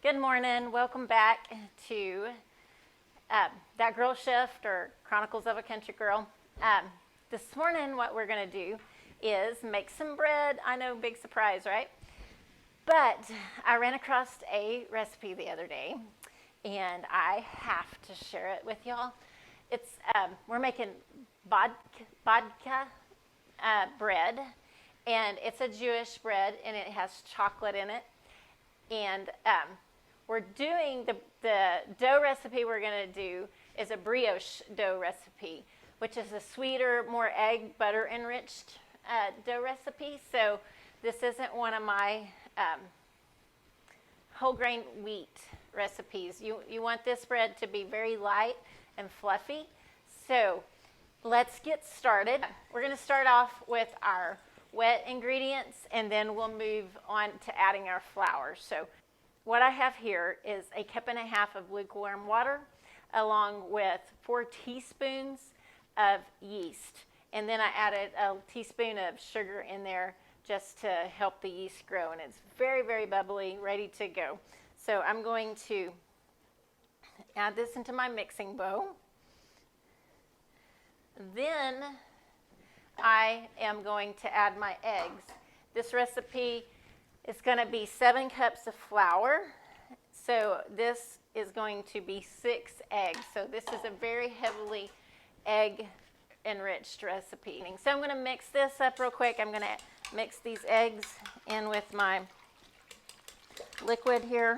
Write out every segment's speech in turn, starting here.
Good morning. Welcome back to That Girl Shift or Chronicles of a Country Girl. This morning, what we're going to do is make some bread. I know, big surprise, right? But I ran across a recipe the other day, and I have to share it with y'all. It's we're making Babka bread, and it's a Jewish bread, and it has chocolate in it. And we're doing the dough recipe we're going to do is a brioche dough recipe, which is a sweeter, more egg, butter enriched dough recipe. So this isn't one of my whole grain wheat recipes. You want this bread to be very light and fluffy. So let's get started. We're going to start off with our wet ingredients, and then we'll move on to adding our flour. So what I have here is a cup and a half of lukewarm water, along with 4 teaspoons of yeast. And then I added a teaspoon of sugar in there just to help the yeast grow. And it's very, very bubbly, ready to go. So I'm going to add this into my mixing bowl. Then I am going to add my eggs. This recipe is going to be 7 cups of flour. So this is going to be 6 eggs. So this is a very heavily egg enriched recipe. So I'm going to mix this up real quick. I'm going to mix these eggs in with my liquid here.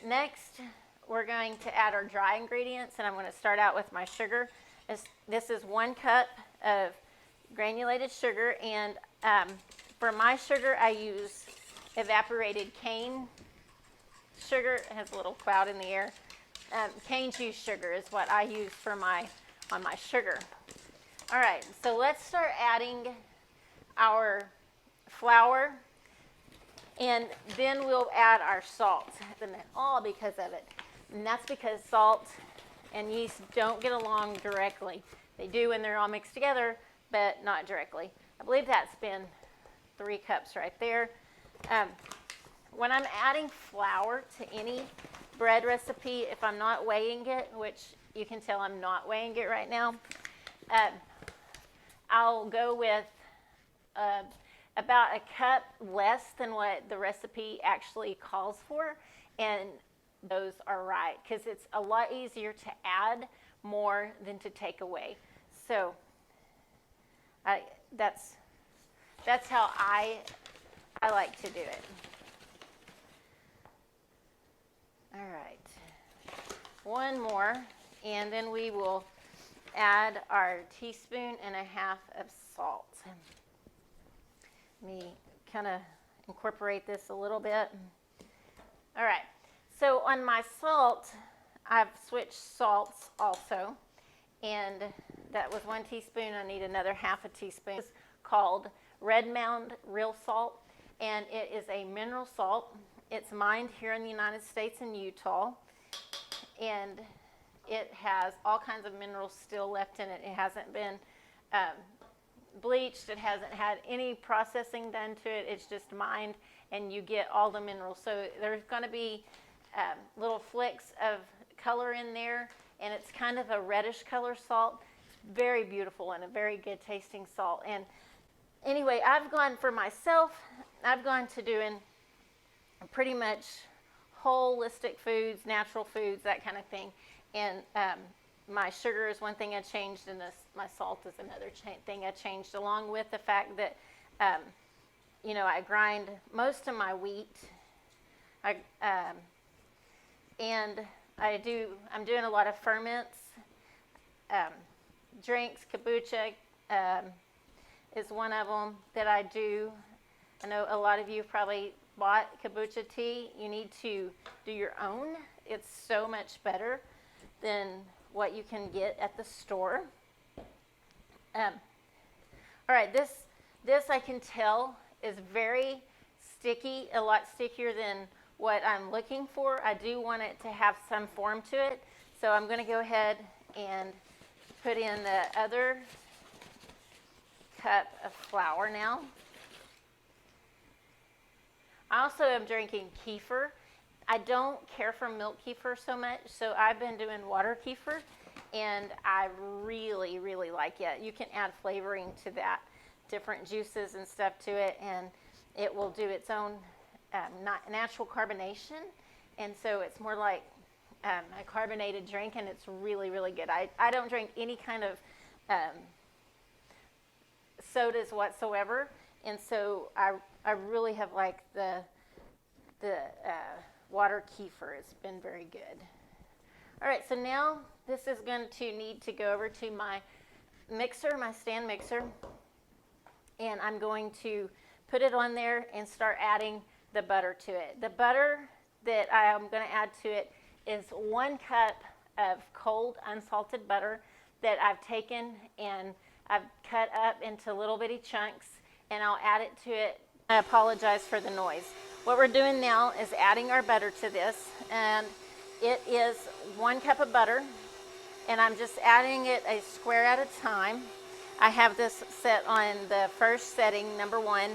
Next, we're going to add our dry ingredients, and I'm going to start out with my sugar. This is 1 cup of granulated sugar, and for my sugar, I use evaporated cane sugar. It has a little cloud in the air. Cane juice sugar is what I use for my sugar. All right, so let's start adding our flour, and then we'll add our salt, and all because of it. And that's because salt and yeast don't get along directly. They do when they're all mixed together, but not directly. I believe that's been 3 cups right there. When I'm adding flour to any bread recipe, if I'm not weighing it, which you can tell I'm not weighing it right now, I'll go with about a cup less than what the recipe actually calls for, and those are right, because it's a lot easier to add more than to take away. So that's how I like to do it. All right, 1 more, and then we will add our 1.5 teaspoons of salt. Let me kind of incorporate this a little bit. All right, so on my salt, I've switched salts also, and that was 1 teaspoon. I need another 1/2 teaspoon. It's called Red Mound Real Salt, and it is a mineral salt. It's mined here in the United States in Utah, and it has all kinds of minerals still left in it. It hasn't been bleached. It hasn't had any processing done to it. It's just mined, and you get all the minerals. So there's going to be little flecks of color in there, and it's kind of a reddish color salt. It's very beautiful and a very good tasting salt. And anyway, I've gone to doing pretty much holistic foods, natural foods, that kind of thing. And my sugar is one thing I changed, and my salt is another thing I changed, along with the fact that, I grind most of my wheat. And I'm doing a lot of ferments, drinks. Kombucha is one of them that I do. I know a lot of you probably bought kombucha tea. You need to do your own. It's so much better than what you can get at the store. All right, this I can tell is very sticky, a lot stickier than what I'm looking for. I do want it to have some form to it, so I'm going to go ahead and put in the other cup of flour now. I also am drinking kefir. I don't care for milk kefir so much, so I've been doing water kefir, and I really, really like it. You can add flavoring to that, different juices and stuff to it, and it will do its own natural carbonation, and so it's more like a carbonated drink, and it's really, really good. I don't drink any kind of sodas whatsoever, and so I really have liked the water kefir. It's been very good. All right, so now this is going to need to go over to my mixer, my stand mixer, and I'm going to put it on there and start adding the butter to it. The butter that I am going to add to it is 1 cup of cold unsalted butter that I've taken and I've cut up into little bitty chunks, and I'll add it to it. I apologize for the noise. What we're doing now is adding our butter to this, and it is 1 cup of butter, and I'm just adding it a square at a time. I have this set on the first setting, number 1.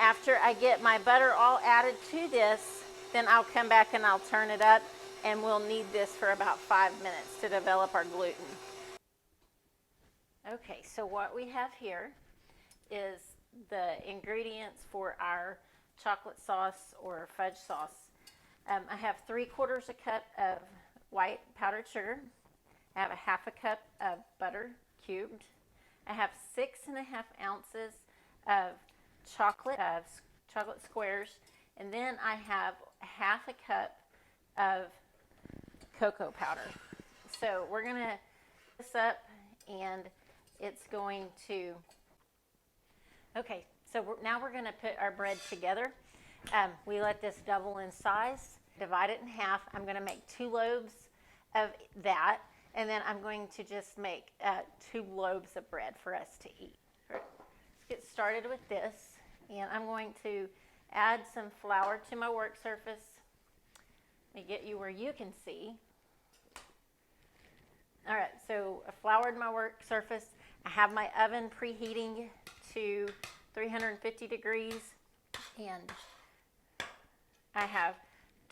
After I get my butter all added to this, then I'll come back and I'll turn it up, and we'll knead this for about 5 minutes to develop our gluten. Okay, so what we have here is the ingredients for our chocolate sauce or fudge sauce. I have 3/4 a cup of white powdered sugar. I have a 1/2 cup of butter cubed. I have 6.5 ounces of chocolate squares, and then I have 1/2 cup of cocoa powder. So we're gonna this up, and it's going to. Okay, so now we're going to put our bread together. We let this double in size, divide it in half. I'm going to make 2 loaves of that, and then I'm going to just make 2 loaves of bread for us to eat. Let's get started with this, and I'm going to add some flour to my work surface. Let me get you where you can see. All right, so I floured my work surface. I have my oven preheating to 350 degrees, and I have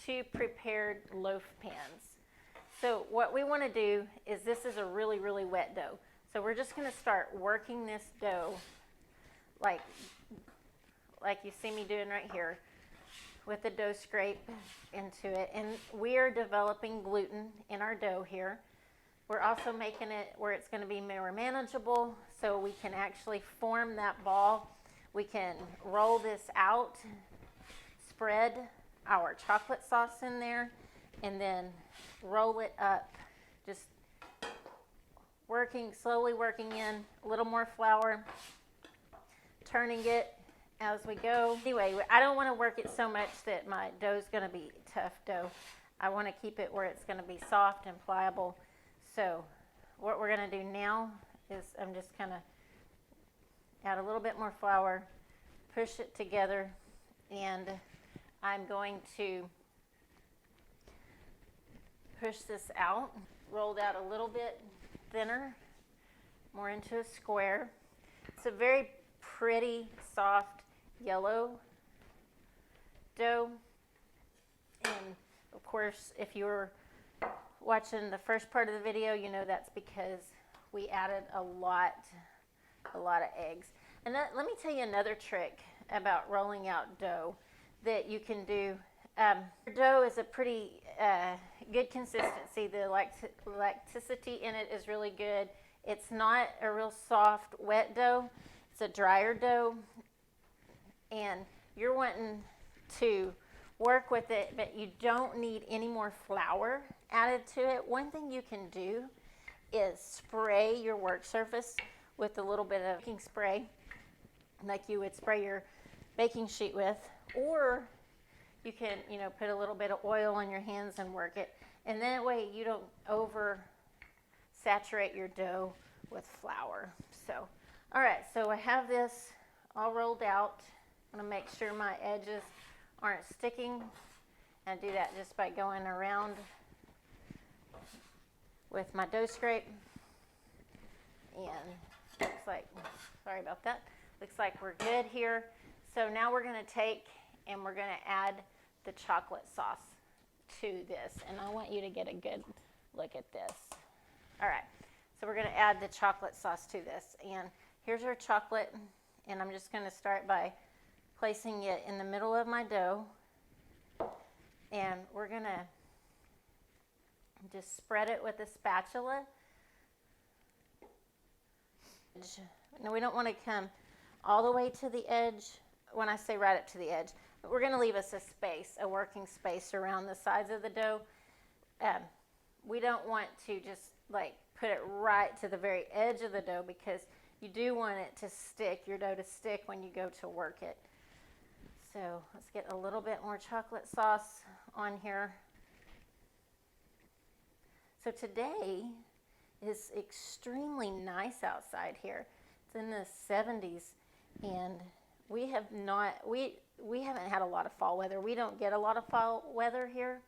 2 prepared loaf pans. So what we want to do is, this is a really, really wet dough. So we're just going to start working this dough like you see me doing right here, with the dough scrape into it. And we are developing gluten in our dough here. We're also making it where it's going to be more manageable, so we can actually form that ball. We can roll this out, spread our chocolate sauce in there, and then roll it up. Just slowly working in a little more flour, turning it as we go. Anyway, I don't want to work it so much that my dough is going to be tough dough. I want to keep it where it's going to be soft and pliable. So what we're going to do now is I'm just going to add a little bit more flour, push it together, and I'm going to push this out, rolled out a little bit thinner, more into a square. It's a very pretty, soft, yellow dough. And of course, if you're watching the first part of the video, you know that's because we added a lot of eggs. And let me tell you another trick about rolling out dough that you can do. Dough is a pretty good consistency. The lacticity in it is really good. It's not a real soft, wet dough. It's a drier dough. And you're wanting to work with it, but you don't need any more flour added to it. One thing you can do is spray your work surface with a little bit of baking spray, like you would spray your baking sheet with, or you can, put a little bit of oil on your hands and work it. And that way you don't over saturate your dough with flour. So, all right, so I have this all rolled out. I'm gonna make sure my edges aren't sticking, and do that just by going around with my dough scrape. And looks like, sorry about that, looks like we're good here. So now we're going to take and we're going to add the chocolate sauce to this. And I want you to get a good look at this. All right, so we're going to add the chocolate sauce to this. And here's our chocolate, and I'm just going to start by placing it in the middle of my dough. And we're going to just spread it with a spatula. Now we don't want to come all the way to the edge when I say right up to the edge. But we're going to leave us a space, a working space around the sides of the dough. We don't want to just like put it right to the very edge of the dough, because you do want it to stick, your dough to stick when you go to work it. So let's get a little bit more chocolate sauce on here. So today is extremely nice outside here. It's in the 70s, and we haven't had a lot of fall weather. We don't get a lot of fall weather here.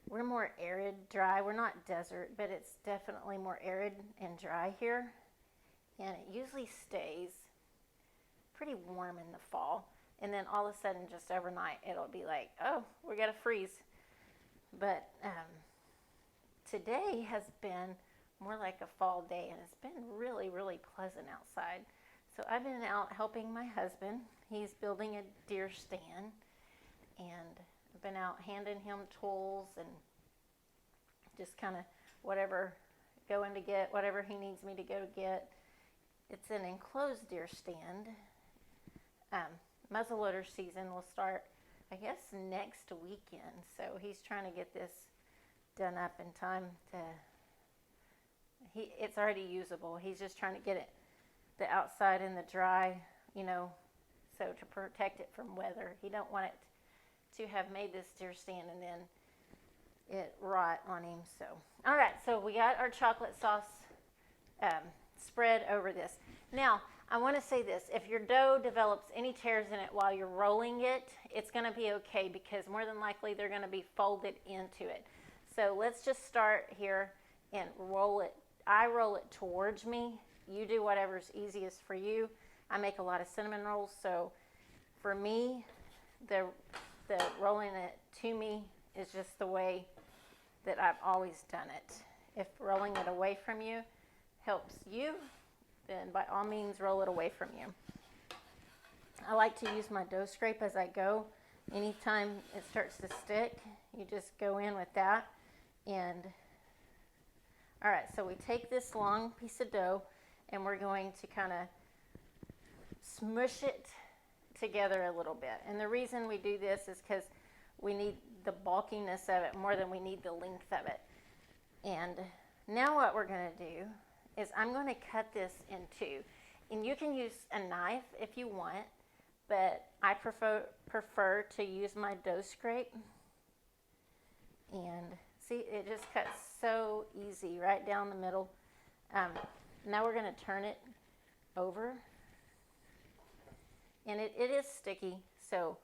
We're more arid, dry. We're not desert, but it's definitely more arid and dry here. And it usually stays pretty warm in the fall. And then all of a sudden, just overnight, it'll be like, oh, we're going to freeze. But today has been more like a fall day, and it's been really, really pleasant outside. So I've been out helping my husband. He's building a deer stand, and I've been out handing him tools and just kind of going to get whatever he needs me to go get. It's an enclosed deer stand. Muzzleloader season will start, I guess, next weekend. So he's trying to get this done up in time it's already usable. He's just trying to get the outside in the dry, so to protect it from weather. He don't want it to have made this deer stand and then it rot on him. So, all right, so we got our chocolate sauce spread over this. Now, I want to say this. If your dough develops any tears in it while you're rolling it, it's going to be okay, because more than likely they're going to be folded into it. So let's just start here and roll it. I roll it towards me. You do whatever's easiest for you. I make a lot of cinnamon rolls, so for me, the rolling it to me is just the way that I've always done it. If rolling it away from you helps you, then by all means roll it away from you. I like to use my dough scrape as I go. Anytime it starts to stick, you just go in with that. And all right, so we take this long piece of dough and we're going to kind of smush it together a little bit. And the reason we do this is because we need the bulkiness of it more than we need the length of it. And now what we're going to do is I'm going to cut this in two. And you can use a knife if you want, but I prefer to use my dough scrape. And see, it just cuts so easy right down the middle. Now we're going to turn it over. And it is sticky, so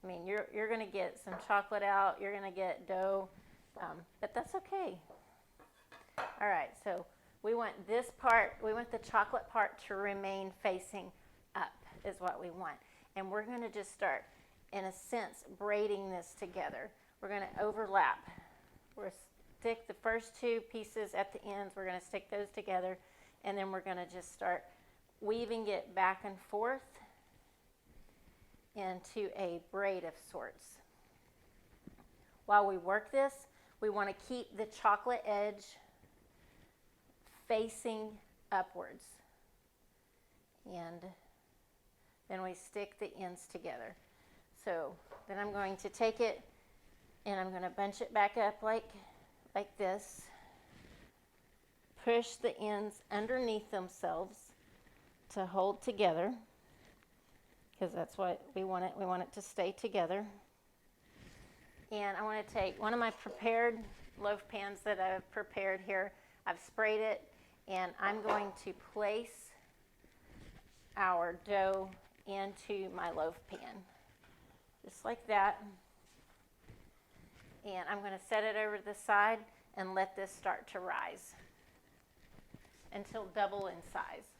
I mean, you're going to get some chocolate out, you're going to get dough, but that's okay. All right, so we want this part, we want the chocolate part to remain facing up is what we want. And we're going to just start, in a sense, braiding this together. We're going to overlap. We're stick the first two pieces at the ends, we're going to stick those together, and then we're going to just start weaving it back and forth into a braid of sorts. While we work this, we want to keep the chocolate edge facing upwards. And then we stick the ends together. So then I'm going to take it and I'm going to bunch it back up like this. Push the ends underneath themselves to hold together, because that's what we want it. We want it to stay together. And I want to take one of my prepared loaf pans that I've prepared here. I've sprayed it, and I'm going to place our dough into my loaf pan, just like that. And I'm going to set it over to the side and let this start to rise until double in size.